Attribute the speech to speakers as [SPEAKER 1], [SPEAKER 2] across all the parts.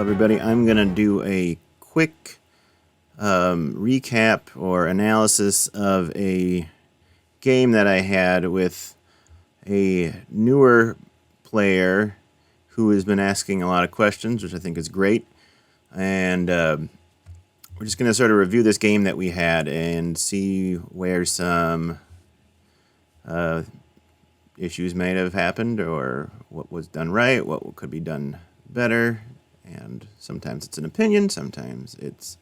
[SPEAKER 1] everybody. I'm going to do a quick recap or analysis of a game that I had with a newer player who has been asking a lot of questions, which I think is great. And we're just going to sort of review this game that we had and see where some issues may have happened or what was done right, what could be done better. And sometimes it's an opinion, sometimes it's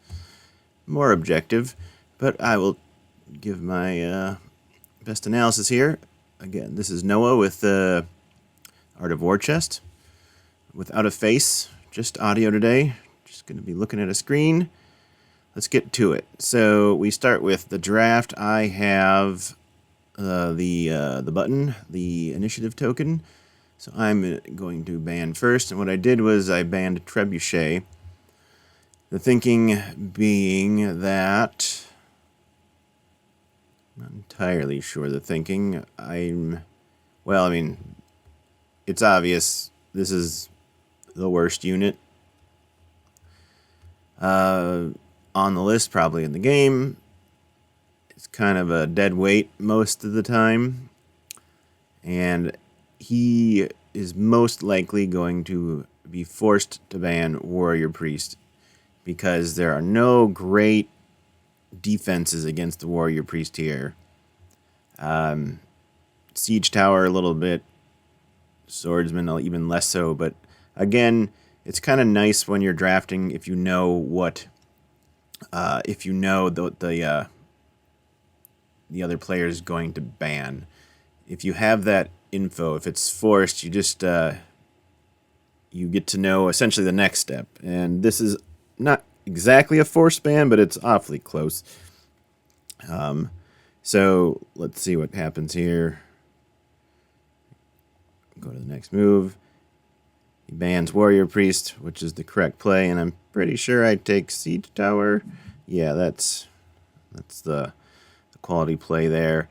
[SPEAKER 1] more objective, but I will give my best analysis here. Again, this is Noah with the Art of War Chest, without a face, just audio today. Just going to be looking at a screen. Let's get to it. So we start with the draft. I have the button, the initiative token. So I'm going to ban first, and what I did was I banned Trebuchet. The thinking being that, I'm not entirely sure the thinking. Well, I mean, it's obvious this is the worst unit on the list, probably in the game. It's kind of a dead weight most of the time, and he is most likely going to be forced to ban Warrior Priest because there are no great defenses against the Warrior Priest here. Siege Tower a little bit, Swordsman even less so, but again, it's kind of nice when you're drafting if you know what, if you know the other player is going to ban. If you have that info, if it's forced, you just you get to know essentially the next step. And this is not exactly a forced ban, but it's awfully close. So let's see what happens here. Go to the next move. He bans Warrior Priest, which is the correct play, and I'm pretty sure I take Siege Tower. Yeah, that's the quality play there.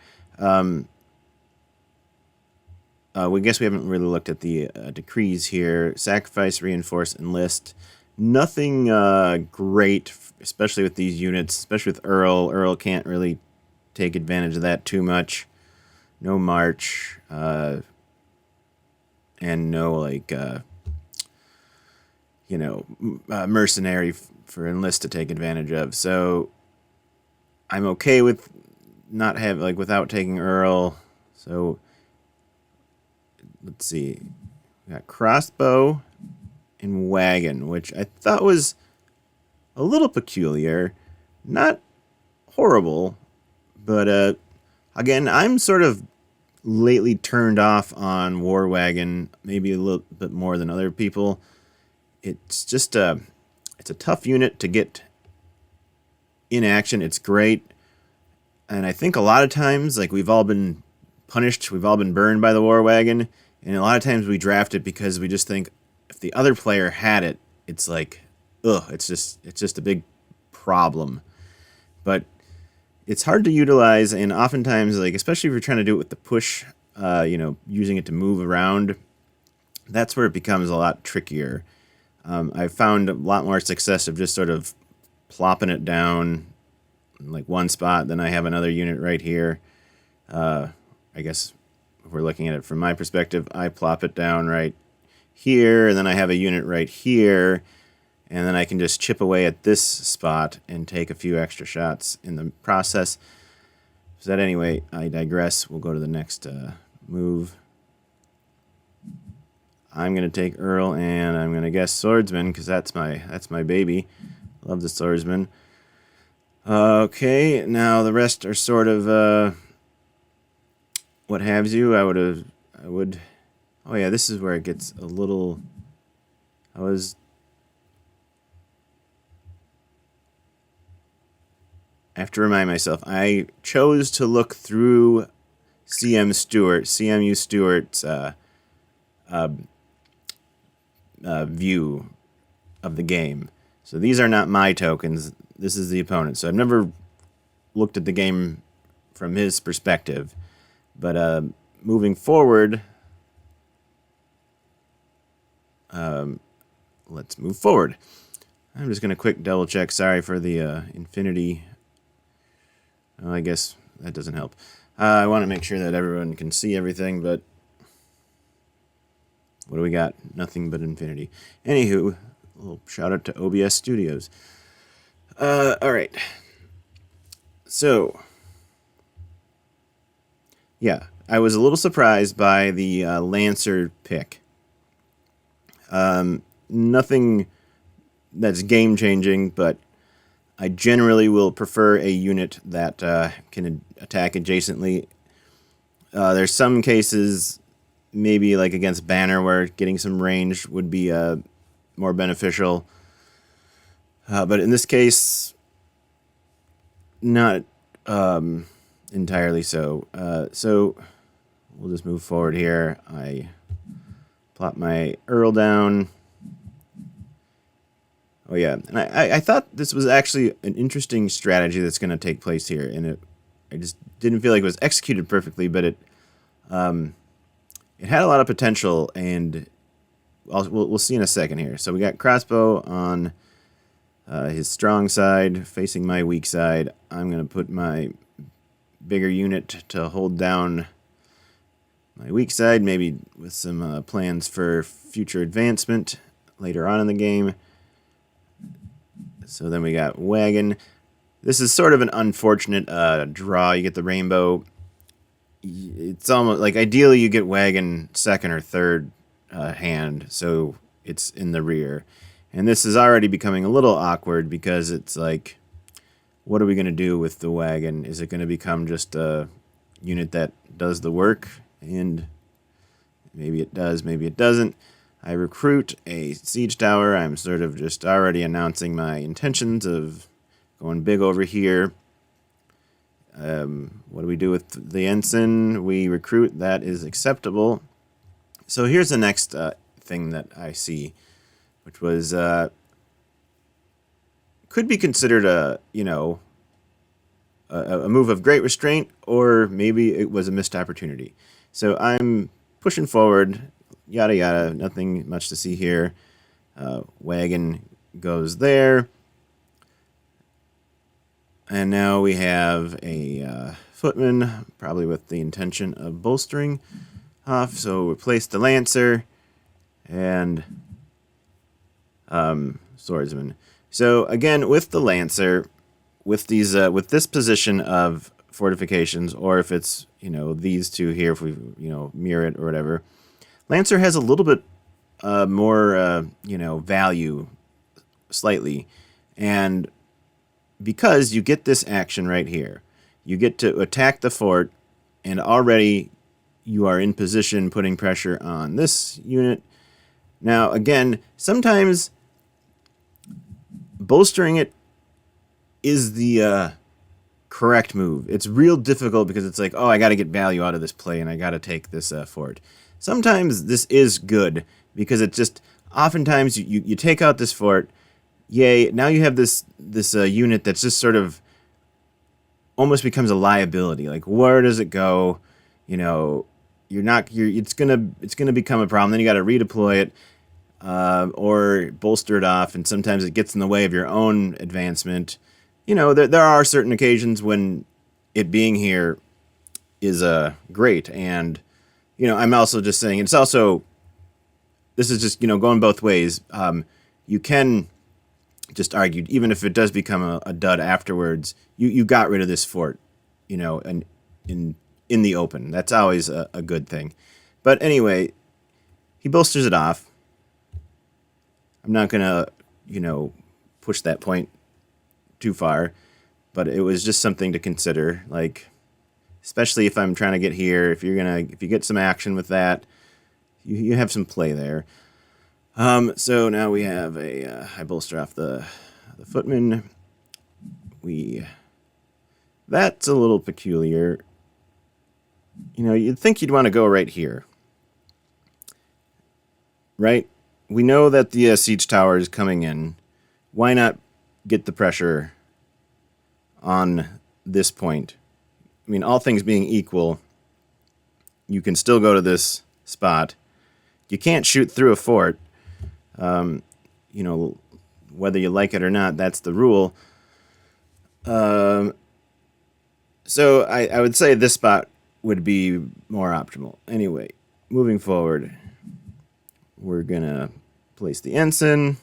[SPEAKER 1] We guess we haven't really looked at the decrees here. Sacrifice, reinforce, enlist. Nothing great, especially with these units, especially with Earl. Earl can't really take advantage of that too much. No march, and no, like, mercenary for enlist to take advantage of. So I'm okay with without taking Earl. So let's see. We got crossbow and wagon, which I thought was a little peculiar. Not horrible, but again, I'm sort of lately turned off on war wagon, maybe a little bit more than other people. It's just it's a tough unit to get in action. It's great, and I think a lot of times, like, we've all been punished, we've all been burned by the war wagon, and a lot of times we draft it because we just think if the other player had it, it's like, ugh, it's just a big problem. But it's hard to utilize, and oftentimes, like, especially if you're trying to do it with the push, using it to move around, that's where it becomes a lot trickier. I've found a lot more success of just sort of plopping it down in like one spot, then I have another unit right here. I guess if we're looking at it from my perspective, I plop it down right here, and then I have a unit right here, and then I can just chip away at this spot and take a few extra shots in the process. So that, anyway, I digress. We'll go to the next move. I'm going to take Earl, and I'm going to guess Swordsman, because that's my baby. Love the Swordsman. Okay, now the rest are sort of what haves you. I would. Oh yeah, this is where it gets a little. I have to remind myself. I chose to look through CMU Stewart's view of the game. So these are not my tokens. This is the opponent. So I've never looked at the game from his perspective. But moving forward, let's move forward. I'm just going to quick double check. Sorry for the infinity. Oh, I guess that doesn't help. I want to make sure that everyone can see everything, but what do we got? Nothing but infinity. Anywho, a little shout out to OBS Studios. All right. So, yeah, I was a little surprised by the Lancer pick. Nothing that's game-changing, but I generally will prefer a unit that can attack adjacently. There's some cases, maybe like against Banner, where getting some range would be more beneficial. But in this case, not entirely so. So we'll just move forward here. I plop my Earl down. Oh yeah, and I thought this was actually an interesting strategy that's going to take place here, and I just didn't feel like it was executed perfectly, but it had a lot of potential, and we'll see in a second here. So we got crossbow on his strong side, facing my weak side. I'm going to put my bigger unit to hold down my weak side, maybe with some plans for future advancement later on in the game. So then we got wagon. This is sort of an unfortunate draw. You get the rainbow. It's almost like ideally you get wagon second or third hand, so it's in the rear. And this is already becoming a little awkward because it's like, what are we going to do with the wagon? Is it going to become just a unit that does the work? And maybe it does, maybe it doesn't. I recruit a siege tower. I'm sort of just already announcing my intentions of going big over here. What do we do with the ensign? We recruit. That is acceptable. So here's the next thing that I see, which was could be considered a move of great restraint, or maybe it was a missed opportunity. So I'm pushing forward. Yada yada, nothing much to see here. Wagon goes there. And now we have a footman, probably with the intention of bolstering off. So replace the Lancer and swordsman. So again, with the Lancer, with these, with this position of fortifications, or if it's these two here, if we mirror it or whatever. Lancer has a little bit more, value, slightly, and because you get this action right here, you get to attack the fort, and already you are in position putting pressure on this unit. Now, again, sometimes bolstering it is the correct move. It's real difficult because it's like, oh, I got to get value out of this play, and I got to take this fort. Sometimes this is good because it just oftentimes you take out this fort, yay, now you have this unit that's just sort of almost becomes a liability. Like, where does it go? It's gonna become a problem. Then you got to redeploy it or bolster it off, and sometimes it gets in the way of your own advancement. There are certain occasions when it being here is great, and I'm also just saying this is just going both ways. You can just argue, even if it does become a dud afterwards, you got rid of this fort, and in the open. That's always a good thing. But anyway, he bolsters it off. I'm not gonna push that point too far, but it was just something to consider, like, especially if I'm trying to get here. If you get some action with that, you have some play there. So now we have I bolster off the footman. That's a little peculiar. You'd think you'd want to go right here, right? We know that the siege tower is coming in. Why not get the pressure on this point? I mean, all things being equal, you can still go to this spot. You can't shoot through a fort. you know, whether you like it or not, that's the rule. So I would say this spot would be more optimal. Anyway, moving forward, we're going to place the ensign.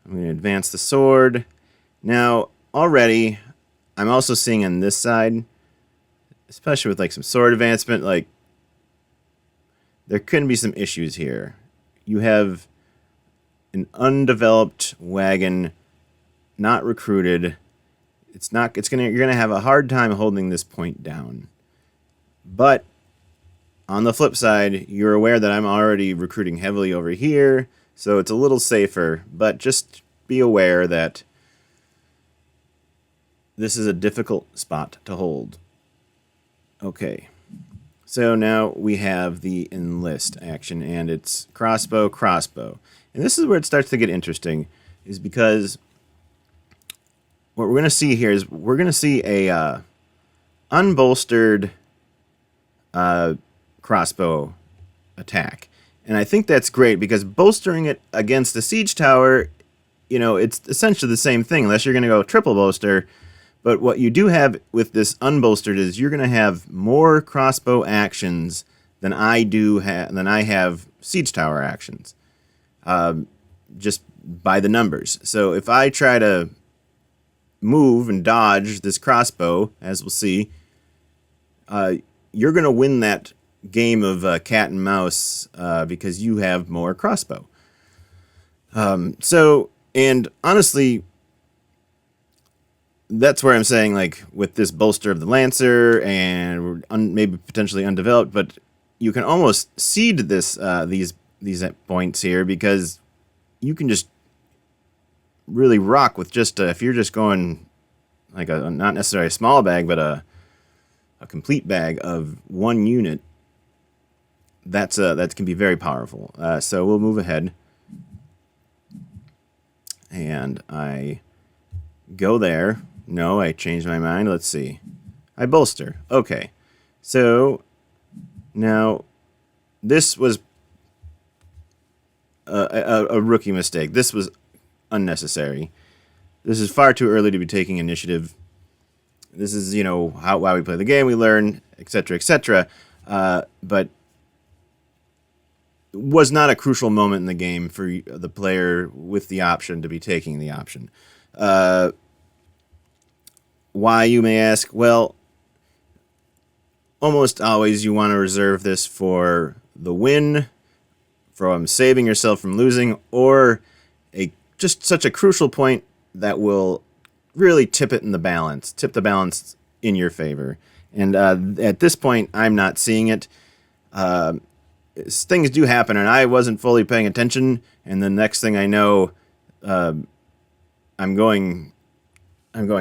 [SPEAKER 1] I'm going to advance the sword. Now, already, I'm also seeing on this side, especially with like some sword advancement, like there could be some issues here. You have an undeveloped wagon, not recruited. You're gonna have a hard time holding this point down. But on the flip side, you're aware that I'm already recruiting heavily over here, so it's a little safer, but just be aware that this is a difficult spot to hold. Okay. So now we have the enlist action, and it's crossbow, crossbow. And this is where it starts to get interesting, is because what we're going to see here is we're going to see a unbolstered crossbow attack. And I think that's great because bolstering it against the siege tower, it's essentially the same thing unless you're going to go triple bolster. But what you do have with this unbolstered is you're going to have more crossbow actions than I have siege tower actions, just by the numbers. So if I try to move and dodge this crossbow, as we'll see, you're going to win that game of cat and mouse because you have more crossbow. And honestly, that's where I'm saying, like, with this bolster of the Lancer and maybe potentially undeveloped, but you can almost seed this these points here because you can just really rock with just if you're just going like a not necessarily a small bag, but a complete bag of one unit. That can be very powerful. So we'll move ahead, and I go there. No, I changed my mind. Let's see. I bolster. Okay. So now this was a rookie mistake. This was unnecessary. This is far too early to be taking initiative. This is, why we play the game. We learn, etc., etc. But was not a crucial moment in the game for the player with the option to be taking the option. Why, you may ask? Well, almost always you want to reserve this for the win, from saving yourself from losing, or just such a crucial point that will really tip the balance in your favor. And at this point, I'm not seeing it. Things do happen, and I wasn't fully paying attention, and the next thing I know, I'm going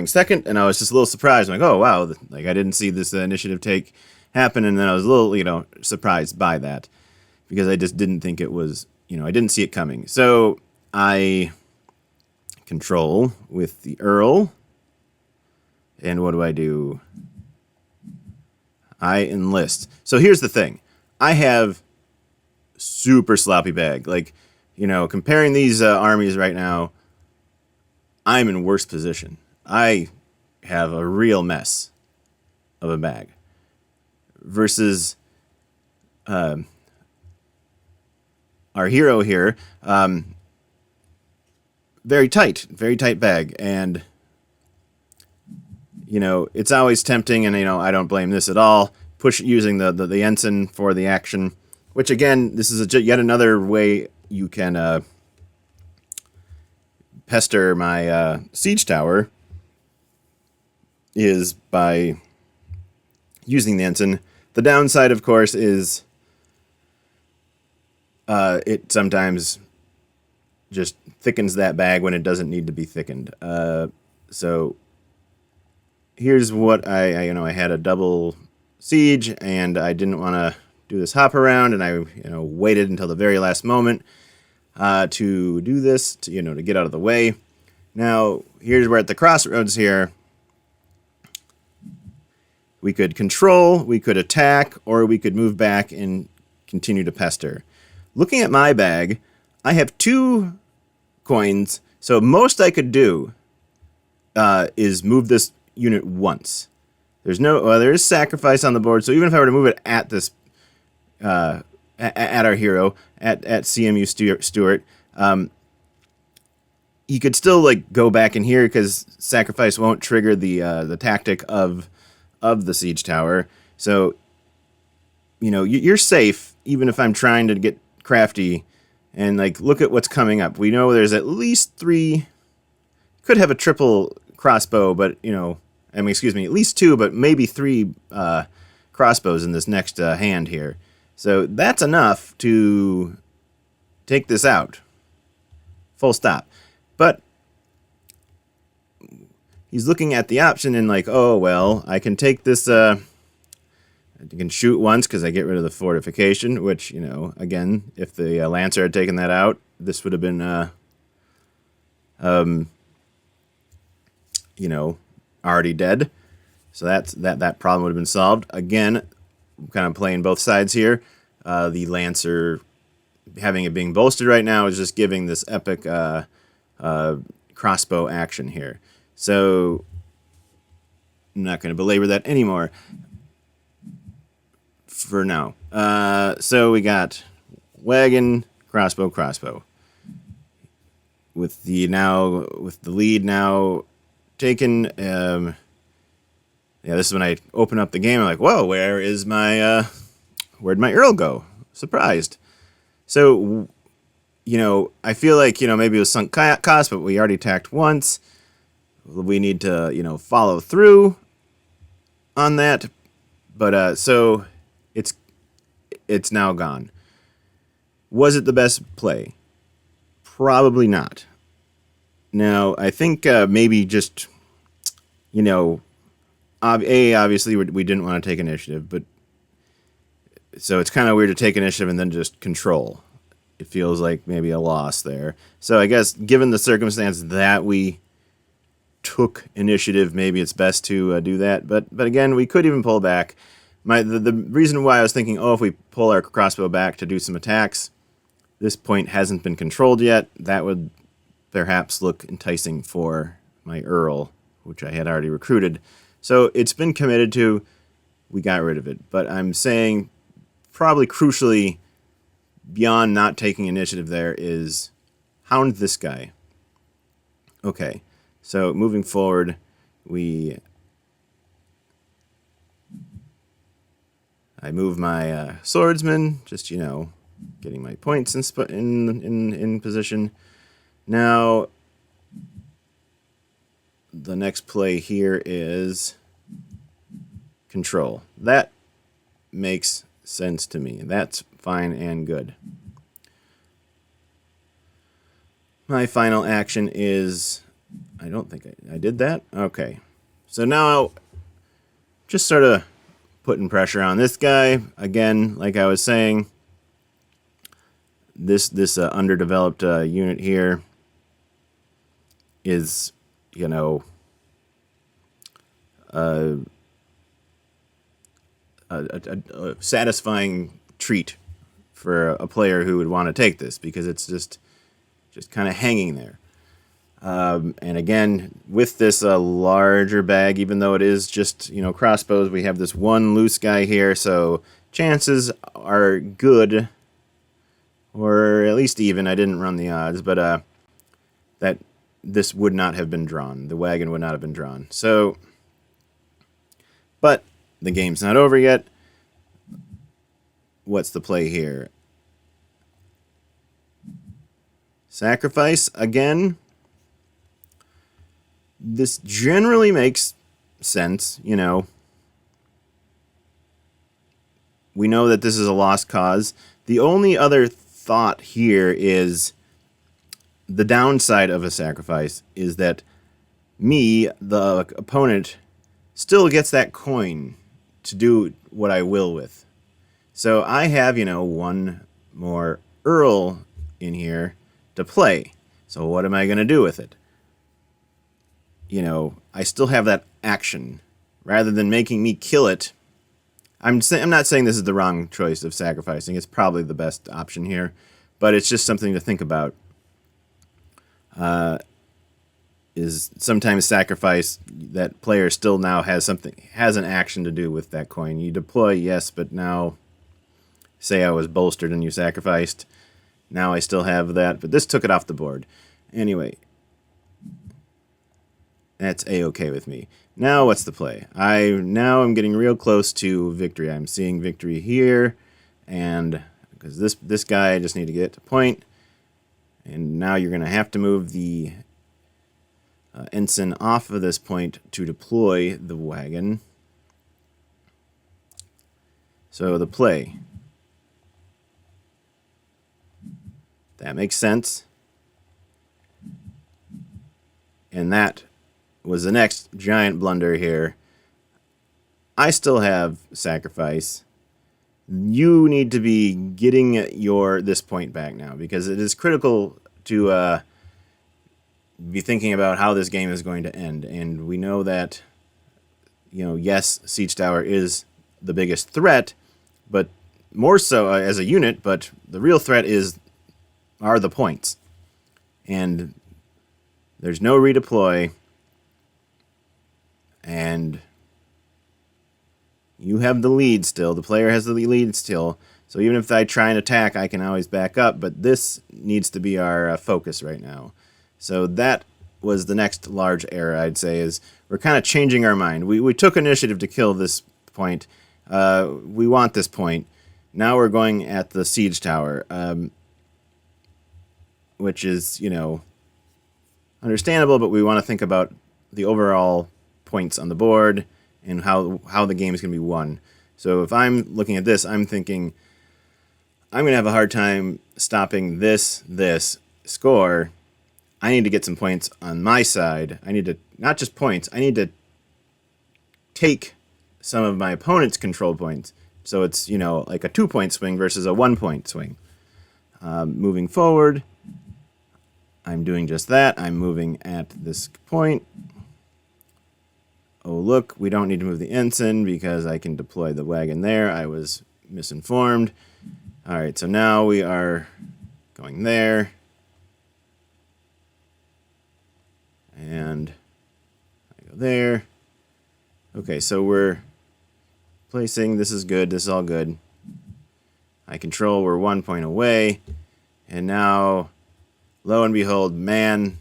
[SPEAKER 1] second, and I was just a little surprised. I'm like, oh, wow, like I didn't see this initiative take happen, and then I was a little, surprised by that because I just didn't think it was, I didn't see it coming. So I control with the Earl, and what do? I enlist. So here's the thing. I have super sloppy bag. Like, comparing these armies right now, I'm in worse position. I have a real mess of a bag versus our hero here. Very tight bag, and it's always tempting, and I don't blame this at all. Using the ensign for the action, which again, this is yet another way you can pester my siege tower, is by using the ensign. The downside, of course, is it sometimes just thickens that bag when it doesn't need to be thickened. So here's what I had a double siege, and I didn't want to do this hop around, and I waited until the very last moment to do this, to get out of the way. Now here's where at the crossroads here, we could control, we could attack, or we could move back and continue to pester. Looking at my bag, I have 2 coins, so most I could do is move this unit once. There's there is sacrifice on the board, so even if I were to move it at this, at our hero, at CMU Stewart, he could still like go back in here because sacrifice won't trigger the tactic of the siege tower. So, you know, you're safe even if I'm trying to get crafty. And like, look at what's coming up. We know there's at least 3. Could have a triple crossbow, but you know, I mean, excuse me, at least 2, but maybe 3 crossbows in this next hand here. So that's enough to take this out. Full stop. But he's looking at the option and like, oh, well, I can take this, I can shoot once because I get rid of the fortification, which, you know, again, if the Lancer had taken that out, this would have been, you know, already dead. So that problem would have been solved. Again, I'm kind of playing both sides here. The Lancer, having it being bolstered right now, is just giving this epic crossbow action here. So I'm not going to belabor that anymore for now. So we got wagon, crossbow, crossbow. With the lead now taken. Yeah, this is when I open up the game. I'm like, whoa, where'd my Earl go? Surprised. So, you know, I feel like, you know, maybe it was sunk cost, but we already attacked once. We need to, you know, follow through on that. But, so it's now gone. Was it the best play? Probably not. Now, I think maybe just, you know, obviously we didn't want to take initiative, but so it's kind of weird to take initiative and then just control. It feels like maybe a loss there. So I guess given the circumstance that we took initiative, maybe it's best to do that. But again, we could even pull back. The reason why I was thinking, oh, if we pull our crossbow back to do some attacks, this point hasn't been controlled yet. That would perhaps look enticing for my Earl, which I had already recruited. So it's been committed to. We got rid of it. But I'm saying probably crucially beyond not taking initiative there is hound this guy. Okay. So moving forward, I move my swordsman, just, you know, getting my points in position. Now, the next play here is control. That makes sense to me. That's fine and good. My final action is... I don't think I did that. Okay. So now, just sort of putting pressure on this guy. Again, like I was saying, this underdeveloped unit here is, you know, a satisfying treat for a player who would want to take this, because it's just kind of hanging there. And again, with this larger bag, even though it is just, you know, crossbows, we have this one loose guy here, so chances are good, or at least even. I didn't run the odds, but that this would not have been drawn. The wagon would not have been drawn. So, but the game's not over yet. What's the play here? Sacrifice again. This generally makes sense, you know. We know that this is a lost cause. The only other thought here is the downside of a sacrifice is that me, the opponent, still gets that coin to do what I will with. So I have, you know, one more Earl in here to play. So what am I going to do with it? You know, I still have that action. Rather than making me kill it, I'm not saying this is the wrong choice of sacrificing. It's probably the best option here. but it's just something to think about. Is sometimes sacrifice, that player still now has an action to do with that coin. You deploy, yes, but now, say I was bolstered and you sacrificed, now I still have that, but this took it off the board. Anyway, that's a-okay with me. Now what's the play? Now I'm getting real close to victory. I'm seeing victory here, and because this guy, I just need to get to point, and now you're going to have to move the ensign off of this point to deploy the wagon. So the play. That makes sense. And that was the next giant blunder here. I still have sacrifice. You need to be getting this point back now, because it is critical to be thinking about how this game is going to end. And we know that, yes, Siege Tower is the biggest threat, but more so as a unit, but the real threat are the points. And there's no redeploy, and you have the lead still. The player has the lead still. So even if I try and attack, I can always back up, but this needs to be our focus right now. So that was the next large error, I'd say, is we're kind of changing our mind. We took initiative to kill this point. We want this point. Now we're going at the Siege Tower, which is, understandable, but we want to think about the overall points on the board and how the game is going to be won. So if I'm looking at this, I'm thinking I'm going to have a hard time stopping this score. I need to get some points on my side. I need to, not just points, I need to take some of my opponent's control points. So it's, like a 2-point swing versus a 1-point swing. Moving forward, I'm doing just that. I'm moving at this point. Oh, look, we don't need to move the ensign because I can deploy the wagon there. I was misinformed. All right, so now we are going there. And I go there. Okay, so we're placing. This is good. This is all good. I control. We're 1 point away. And now, lo and behold, man,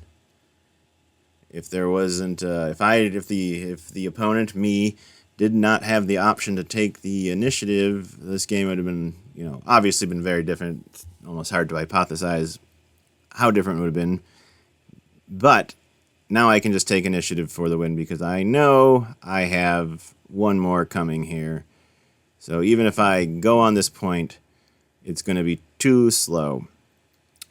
[SPEAKER 1] if there wasn't, if the opponent, me, did not have the option to take the initiative, this game would have been, obviously been very different. It's almost hard to hypothesize how different it would have been. But now I can just take initiative for the win because I know I have one more coming here. So even if I go on this point, it's going to be too slow.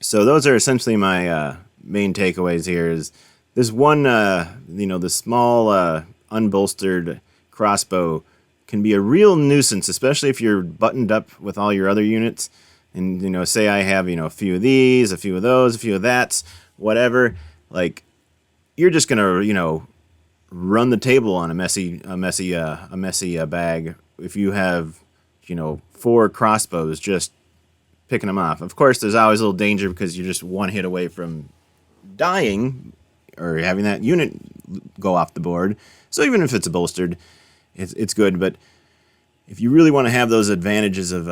[SPEAKER 1] So those are essentially my main takeaways here. Is this one, the small unbolstered crossbow can be a real nuisance, especially if you're buttoned up with all your other units. And, say I have, a few of these, a few of those, a few of that's, whatever. Like, you're just going to, run the table on a messy bag if you have, 4 crossbows just picking them off. Of course, there's always a little danger because you're just one hit away from dying or having that unit go off the board. So even if it's bolstered, it's good. But if you really want to have those advantages of,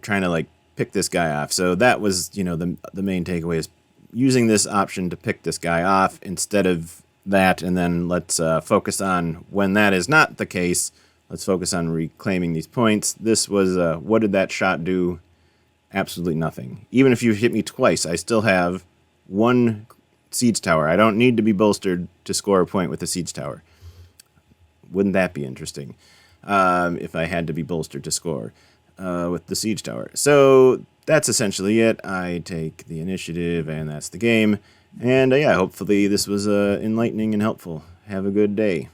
[SPEAKER 1] trying to pick this guy off. So that was, the main takeaway is using this option to pick this guy off instead of that. And then let's focus on when that is not the case. Let's focus on reclaiming these points. This was, what did that shot do? Absolutely nothing. Even if you hit me twice, I still have 1 siege tower. I don't need to be bolstered to score a point with the siege tower. Wouldn't that be interesting if I had to be bolstered to score with the siege tower? So that's essentially it. I take the initiative, and that's the game. And yeah, hopefully this was enlightening and helpful. Have a good day.